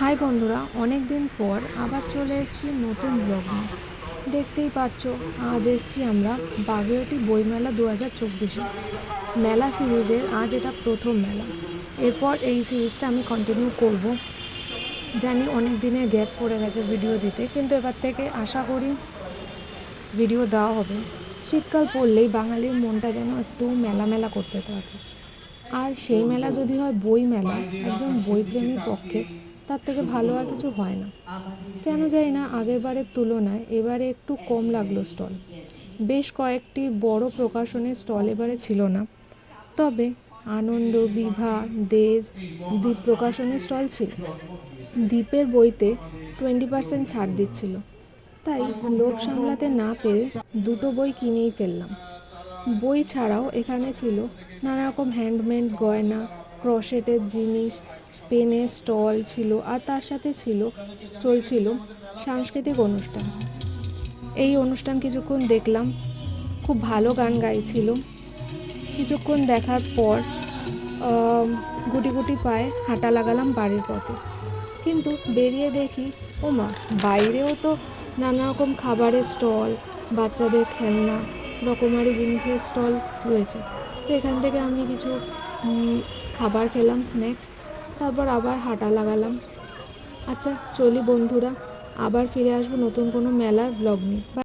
High বন্ধুরা, অনেক দিন পর আবার চলে এসেছি নতুন ব্লগ নিয়ে। দেখতেই পাচ্ছ, আজ এসেছি আমরা বাগুইআটি বইমেলা 2024 মেলা সিরিজের আজ এটা প্রথম মেলা। এরপর এই সিরিজটা আমি কন্টিনিউ করব। জানি অনেক দিনের গ্যাপ পড়ে গেছে ভিডিও দিতে, কিন্তু এবার থেকে আশা করি ভিডিও দেওয়া হবে। শীতকাল পড়লেই বাঙালির মনটা যেন একটু মেলা মেলা করতে থাকে। আর সেই মেলা যদি হয় বই মেলা, একজন বইপ্রেমীর পক্ষে তার থেকে ভালো আর কিছু হয় না। কেন জানি না আগের বারের তুলনায় এবারে একটু কম লাগলো স্টল। বেশ কয়েকটি বড় প্রকাশনের স্টল এবারে ছিল না, তবে আনন্দ, বিভা, দেশ, দ্বীপ প্রকাশনের স্টল ছিল। দ্বীপের বইতে 20% ছাড় দিচ্ছিল, তাই লোভ সামলাতে না পেরে দুটো বই কিনেই ফেললাম। বই ছাড়াও এখানে ছিল নানা রকম হ্যান্ডমেড গয়না, ক্রশেটের জিনিস, পেনের স্টল ছিল, আর তার সাথে চলছিল সাংস্কৃতিক অনুষ্ঠান। এই অনুষ্ঠান কিছুক্ষণ দেখলাম, খুব ভালো গান গাইছিল। কিছুক্ষণ দেখার পর গুটি গুটি পায়ে হাঁটা লাগালাম বাড়ির পথে। কিন্তু বেরিয়ে দেখি, ওমা, বাইরেও তো নানা রকম খাবারের স্টল, বাচ্চাদের খেলনা, রকমারি জিনিসের স্টল রয়েছে। তো এখান থেকে আমি কিছু খাবার খেলাম, স্ন্যাক্স, তারপর আবার হাঁটা লাগালাম। আচ্ছা চলি বন্ধুরা, আবার ফিরে আসবো নতুন কোনো মেলার ব্লগ নিয়ে।